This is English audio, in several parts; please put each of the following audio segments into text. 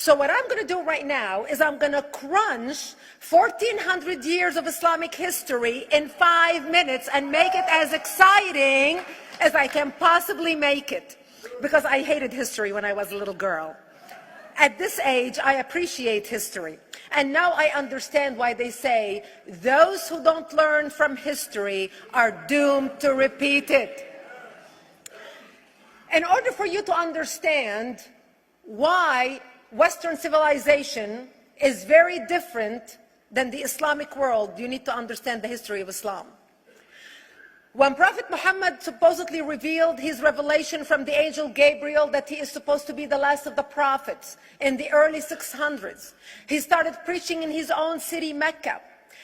So what I'm going to do right now is I'm going to crunch 1,400 years of Islamic history in 5 minutes and make it as exciting as I can possibly make it. Because I hated history when I was a little girl. At this age, I appreciate history. And now I understand why they say those who don't learn from history are doomed to repeat it. In order for you to understand why Western civilization is very different than the Islamic world, you need to understand the history of Islam. When Prophet Muhammad supposedly revealed his revelation from the angel Gabriel that he is supposed to be the last of the prophets in the early 600s, he started preaching in his own city, Mecca.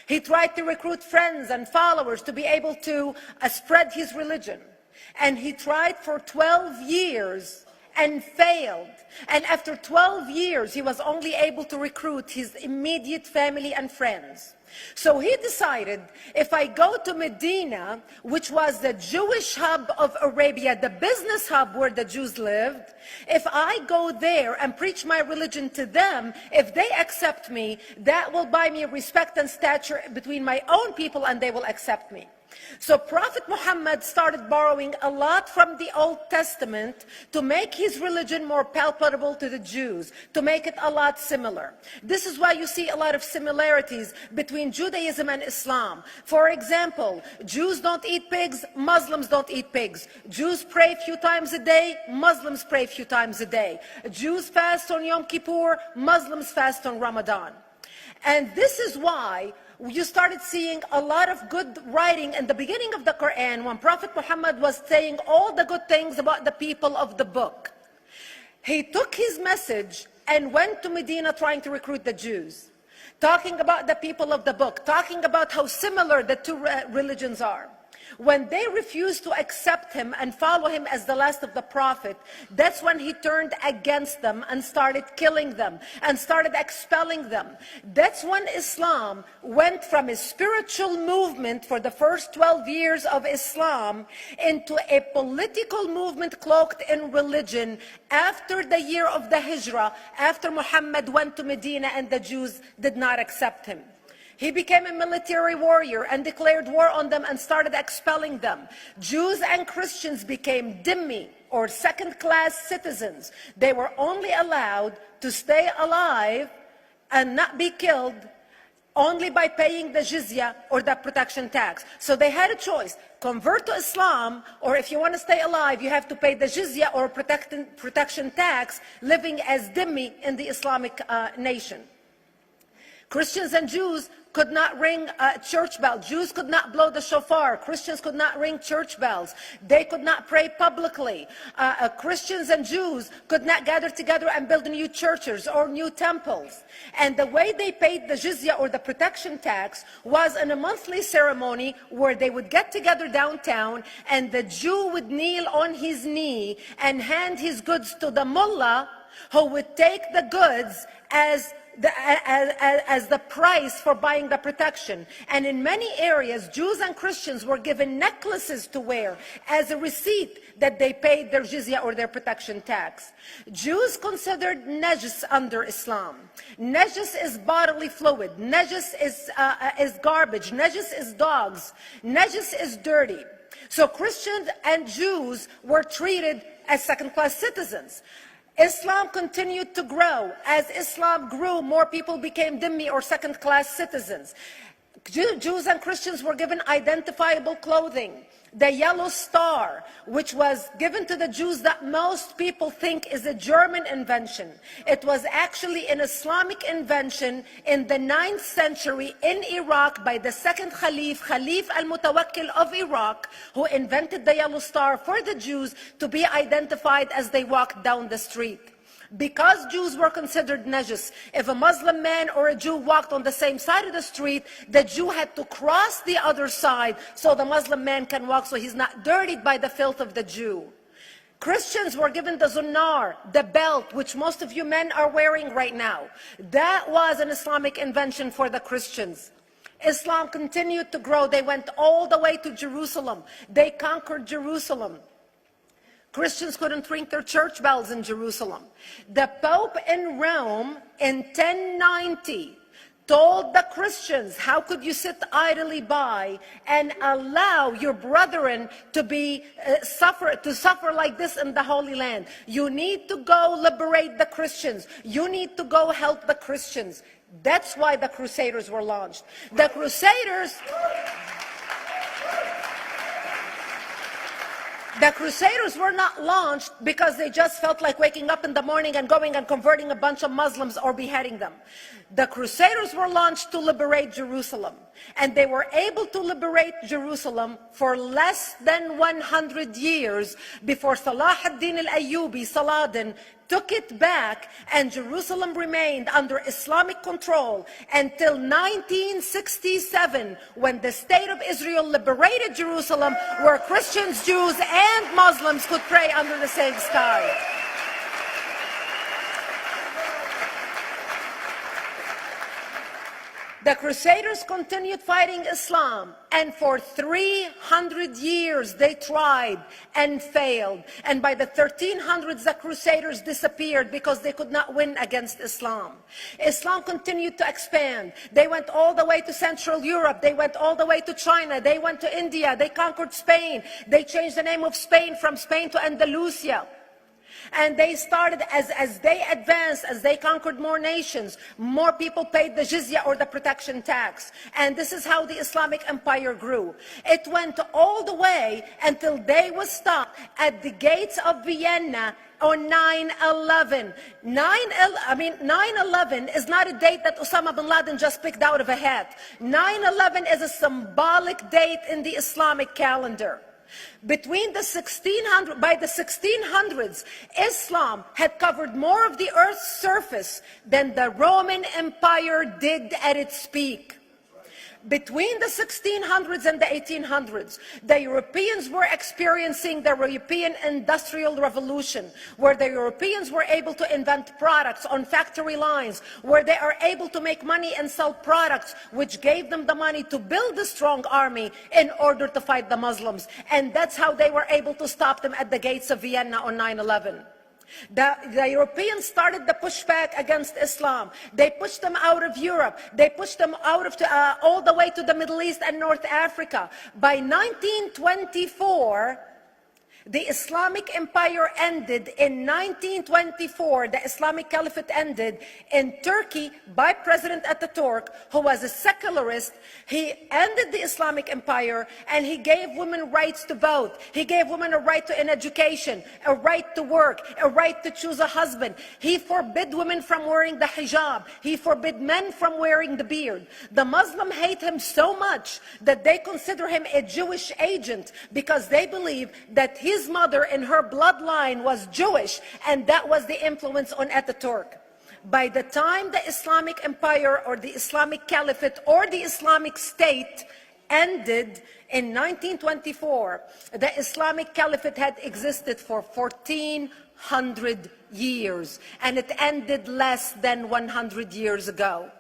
He tried to recruit friends and followers to be able to spread his religion. And he tried for 12 years and failed. And after 12 years, he was only able to recruit his immediate family and friends. So he decided, if I go to Medina, which was the Jewish hub of Arabia, the business hub where the Jews lived, if I go there and preach my religion to them, if they accept me, that will buy me respect and stature between my own people, and they will accept me. So Prophet Muhammad started borrowing a lot from the Old Testament to make his religion more palpable to the Jews, to make it a lot similar. This is why you see a lot of similarities between Judaism and Islam. For example, Jews don't eat pigs, Muslims don't eat pigs. Jews pray a few times a day, Muslims pray a few times a day. Jews fast on Yom Kippur, Muslims fast on Ramadan. And this is why you started seeing a lot of good writing in the beginning of the Quran when Prophet Muhammad was saying all the good things about the people of the book. He took his message and went to Medina trying to recruit the Jews, talking about the people of the book, talking about how similar the two religions are. When they refused to accept him and follow him as the last of the prophet, that's when he turned against them and started killing them and started expelling them. That's when Islam went from a spiritual movement for the first 12 years of Islam into a political movement cloaked in religion after the year of the Hijrah, after Muhammad went to Medina and the Jews did not accept him. He became a military warrior and declared war on them and started expelling them. Jews and Christians became dhimmi, or second-class citizens. They were only allowed to stay alive and not be killed only by paying the jizya or the protection tax. So they had a choice: convert to Islam, or if you want to stay alive, you have to pay the jizya or protection tax, living as dhimmi in the Islamic nation. Christians and Jews could not ring church bells. Jews could not blow the shofar. Christians could not ring church bells. They could not pray publicly. Christians and Jews could not gather together and build new churches or new temples. And the way they paid the jizya or the protection tax was in a monthly ceremony where they would get together downtown and the Jew would kneel on his knee and hand his goods to the mullah, who would take the goods as the price for buying the protection. And in many areas, Jews and Christians were given necklaces to wear as a receipt that they paid their jizya or their protection tax. Jews considered najis under Islam. Najis is bodily fluid. Najis is garbage. Najis is dogs. Najis is dirty. So Christians and Jews were treated as second-class citizens. Islam continued to grow. As Islam grew, more people became dhimmi or second-class citizens. Jews and Christians were given identifiable clothing. The yellow star, which was given to the Jews that most people think is a German invention. It was actually an Islamic invention in the 9th century in Iraq by the second Khalif al-Mutawakkil of Iraq, who invented the yellow star for the Jews to be identified as they walked down the street. Because Jews were considered najis, if a Muslim man or a Jew walked on the same side of the street, the Jew had to cross the other side so the Muslim man can walk, so he's not dirtied by the filth of the Jew. Christians were given the zunnar, the belt, which most of you men are wearing right now. That was an Islamic invention for the Christians. Islam continued to grow. They went all the way to Jerusalem. They conquered Jerusalem. Christians couldn't ring their church bells in Jerusalem. The Pope in Rome in 1090 told the Christians, how could you sit idly by and allow your brethren to suffer like this in the Holy Land? You need to go liberate the Christians. You need to go help the Christians. That's why the Crusaders were launched. The Crusaders were not launched because they just felt like waking up in the morning and going and converting a bunch of Muslims or beheading them. The Crusaders were launched to liberate Jerusalem. And they were able to liberate Jerusalem for less than 100 years before Salah ad-Din al-Ayyubi, Saladin, took it back, and Jerusalem remained under Islamic control until 1967, when the State of Israel liberated Jerusalem, where Christians, Jews, and Muslims could pray under the same sky. The Crusaders continued fighting Islam, and for 300 years they tried and failed. And by the 1300s, the Crusaders disappeared because they could not win against Islam. Islam continued to expand. They went all the way to Central Europe. They went all the way to China. They went to India. They conquered Spain. They changed the name of Spain from Spain to Andalusia. And they started, as they advanced, as they conquered more nations, more people paid the jizya, or the protection tax. And this is how the Islamic Empire grew. It went all the way until they was stopped at the gates of Vienna on 9/11. 9/11 is not a date that Osama bin Laden just picked out of a hat. 9/11 is a symbolic date in the Islamic calendar. By the 1600s, Islam had covered more of the earth's surface than the Roman Empire did at its peak. Between the 1600s and the 1800s, the Europeans were experiencing the European Industrial Revolution, where the Europeans were able to invent products on factory lines, where they are able to make money and sell products, which gave them the money to build a strong army in order to fight the Muslims. And that's how they were able to stop them at the gates of Vienna on 9/11. The Europeans started the pushback against Islam. They pushed them out of Europe. They pushed them out of all the way to the Middle East and North Africa. By 1924, the Islamic Empire ended. In 1924, the Islamic Caliphate ended in Turkey by President Ataturk, who was a secularist. He ended the Islamic Empire, and he gave women rights to vote. He gave women a right to an education, a right to work, a right to choose a husband. He forbid women from wearing the hijab. He forbid men from wearing the beard. The Muslims hate him so much that they consider him a Jewish agent, because they believe that his mother in her bloodline was Jewish, and that was the influence on Ataturk. By the time the Islamic Empire, or the Islamic Caliphate, or the Islamic State ended in 1924, the Islamic Caliphate had existed for 1400 years, and it ended less than 100 years ago.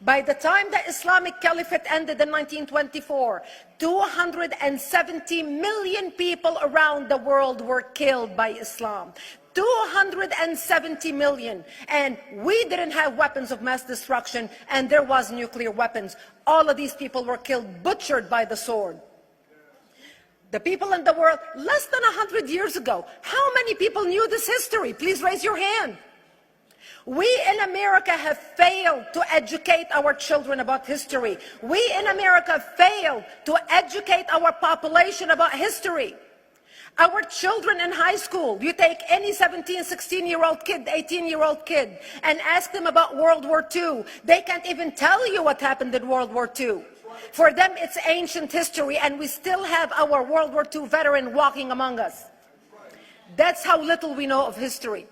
By the time the Islamic Caliphate ended in 1924, 270 million people around the world were killed by Islam. 270 million. And we didn't have weapons of mass destruction, and there was nuclear weapons. All of these people were killed, butchered by the sword. The people in the world, less than 100 years ago, how many people knew this history? Please raise your hand. We in America have failed to educate our children about history. We in America failed to educate our population about history. Our children in high school, you take any 17, 16-year-old kid, 18-year-old kid, and ask them about World War II. They can't even tell you what happened in World War II. For them, it's ancient history, and we still have our World War II veteran walking among us. That's how little we know of history.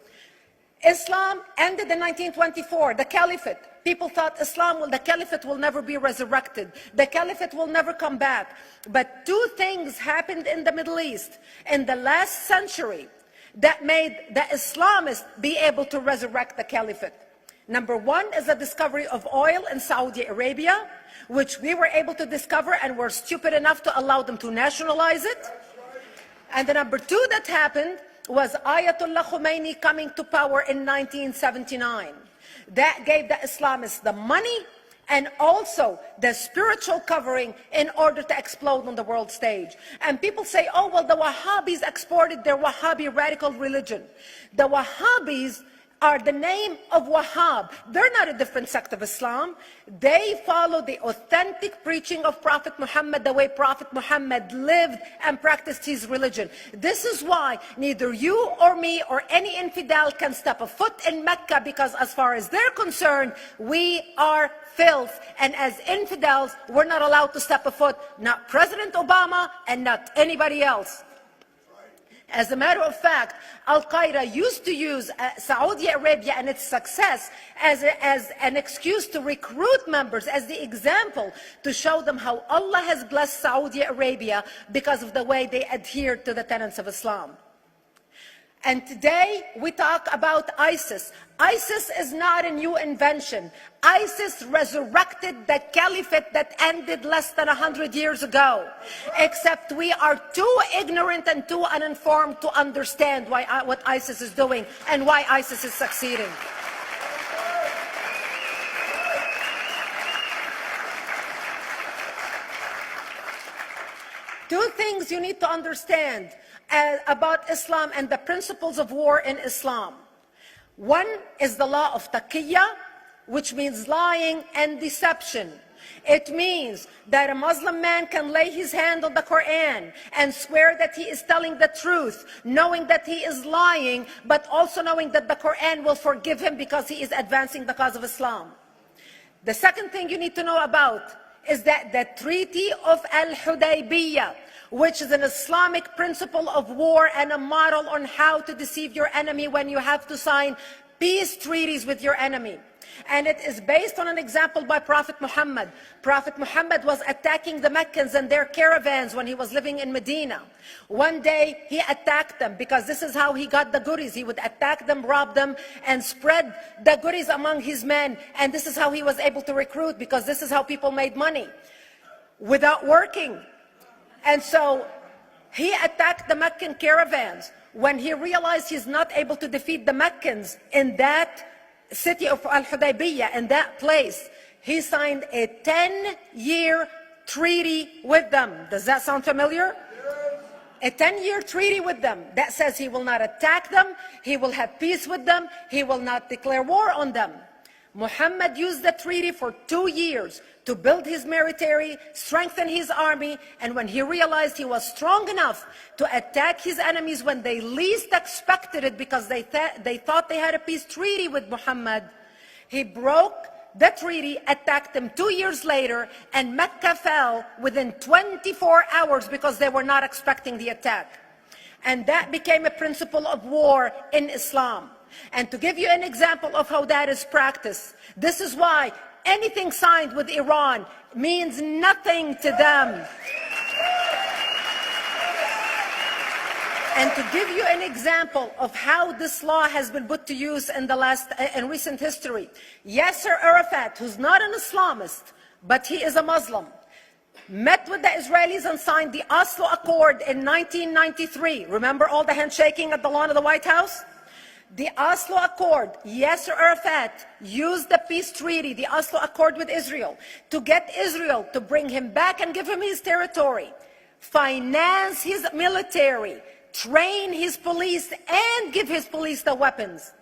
Islam ended in 1924, the Caliphate. People thought the Caliphate will never be resurrected. The Caliphate will never come back. But two things happened in the Middle East in the last century that made the Islamists be able to resurrect the Caliphate. Number one is the discovery of oil in Saudi Arabia, which we were able to discover and were stupid enough to allow them to nationalize it. And the number two that happened was Ayatollah Khomeini coming to power in 1979. That gave the Islamists the money and also the spiritual covering in order to explode on the world stage. And people say, oh, well, the Wahhabis exported their Wahhabi radical religion. The Wahhabis are the name of Wahhab. They're not a different sect of Islam. They follow the authentic preaching of Prophet Muhammad, the way Prophet Muhammad lived and practiced his religion. This is why neither you or me or any infidel can step a foot in Mecca, because as far as they're concerned, we are filth. And as infidels, we're not allowed to step a foot, not President Obama and not anybody else. As a matter of fact, Al-Qaeda used to use Saudi Arabia and its success as an excuse to recruit members, as the example to show them how Allah has blessed Saudi Arabia because of the way they adhere to the tenets of Islam. And today we talk about ISIS. ISIS is not a new invention. ISIS resurrected the caliphate that ended less than 100 years ago. Except we are too ignorant and too uninformed to understand what ISIS is doing and why ISIS is succeeding. Two things you need to understand about Islam and the principles of war in Islam. One is the law of taqiyya, which means lying and deception. It means that a Muslim man can lay his hand on the Quran and swear that he is telling the truth, knowing that he is lying, but also knowing that the Quran will forgive him because he is advancing the cause of Islam. The second thing you need to know about is that the Treaty of Al-Hudaybiyah, which is an Islamic principle of war and a model on how to deceive your enemy when you have to sign peace treaties with your enemy. And it is based on an example by Prophet Muhammad. Prophet Muhammad was attacking the Meccans and their caravans when he was living in Medina. One day he attacked them because this is how he got the goodies. He would attack them, rob them, and spread the goodies among his men. And this is how he was able to recruit, because this is how people made money without working. And so he attacked the Meccan caravans. When he realized he's not able to defeat the Meccans in that city of Al-Hudaybiyah, in that place, he signed a 10-year treaty with them. Does that sound familiar? A 10-year treaty with them that says he will not attack them, he will have peace with them, he will not declare war on them. Muhammad used the treaty for 2 years to build his military, strengthen his army, and when he realized he was strong enough to attack his enemies when they least expected it, because they thought they had a peace treaty with Muhammad, he broke the treaty, attacked them 2 years later, and Mecca fell within 24 hours because they were not expecting the attack. And that became a principle of war in Islam. And to give you an example of how that is practiced, this is why anything signed with Iran means nothing to them. And to give you an example of how this law has been put to use in recent history, Yasser Arafat, who's not an Islamist, but he is a Muslim, met with the Israelis and signed the Oslo Accord in 1993. Remember all the handshaking at the lawn of the White House? The Oslo Accord, Yasser Arafat used the peace treaty, the Oslo Accord with Israel, to get Israel to bring him back and give him his territory, finance his military, train his police, and give his police the weapons.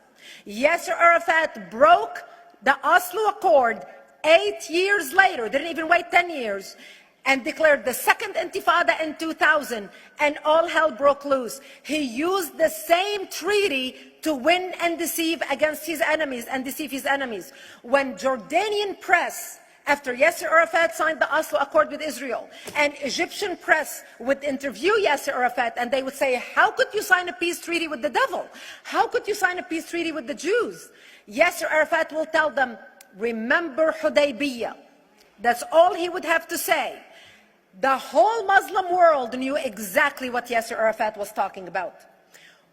Yasser Arafat broke the Oslo Accord 8 years later, didn't even wait 10 years, and declared the second intifada in 2000, and all hell broke loose. He used the same treaty to win and deceive against his enemies and deceive his enemies. When Jordanian press, after Yasser Arafat signed the Oslo Accord with Israel, and Egyptian press would interview Yasser Arafat, and they would say, how could you sign a peace treaty with the devil? How could you sign a peace treaty with the Jews? Yasser Arafat will tell them, remember Hudaybiyah. That's all he would have to say. The whole Muslim world knew exactly what Yasser Arafat was talking about.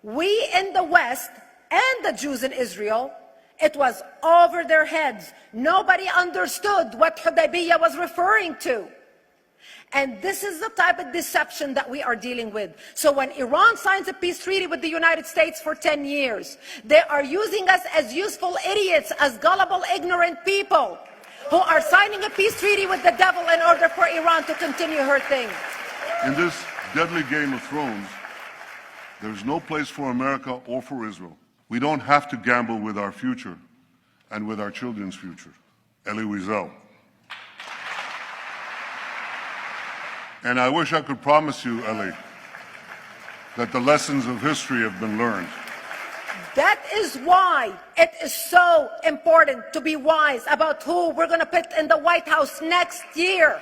We in the West and the Jews in Israel, it was over their heads. Nobody understood what Hudaybiyah was referring to. And this is the type of deception that we are dealing with. So when Iran signs a peace treaty with the United States for 10 years, they are using us as useful idiots, as gullible, ignorant people who are signing a peace treaty with the devil in order for Iran to continue her thing. In this deadly game of thrones, there's no place for America or for Israel. We don't have to gamble with our future and with our children's future. Elie Wiesel. And I wish I could promise you, Elie, that the lessons of history have been learned. That is why it is so important to be wise about who we're going to put in the White House next year.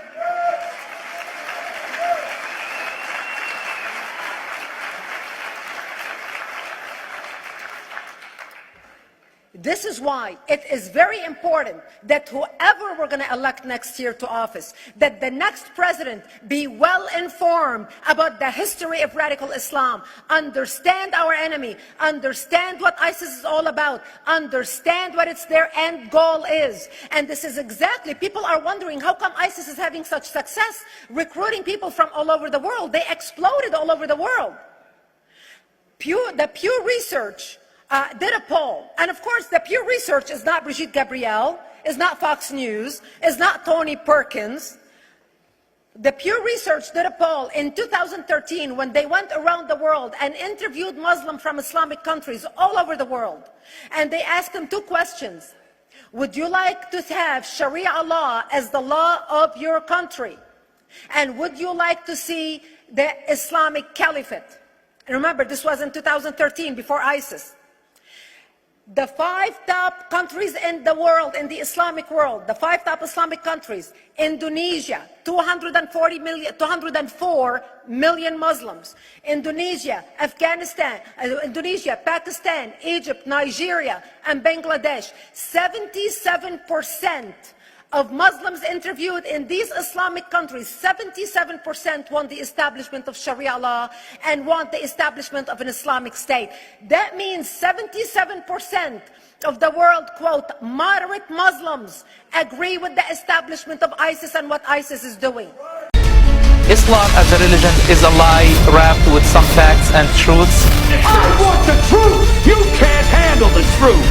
This is why it is very important that whoever we're going to elect next year to office, that the next president be well informed about the history of radical Islam, understand our enemy, understand what ISIS is all about, understand what their end goal is. And this is exactly, people are wondering how come ISIS is having such success recruiting people from all over the world. They exploded all over the world. The Pew Research did a poll, and of course the Pew Research is not Brigitte Gabriel, is not Fox News, is not Tony Perkins. The Pew Research did a poll in 2013 when they went around the world and interviewed Muslims from Islamic countries all over the world. And they asked them two questions. Would you like to have Sharia law as the law of your country? And would you like to see the Islamic Caliphate? And remember, this was in 2013, before ISIS. The 5 top countries in the world, in the Islamic world, the 5 top Islamic countries: Indonesia, 204 million Muslims; Indonesia, Afghanistan, Pakistan, Egypt, Nigeria, and Bangladesh. 77% of Muslims interviewed in these Islamic countries, 77% want the establishment of Sharia law and want the establishment of an Islamic state. That means 77% of the world, quote, moderate Muslims agree with the establishment of ISIS and what ISIS is doing. Islam as a religion is a lie wrapped with some facts and truths. I want the truth! You can't handle the truth!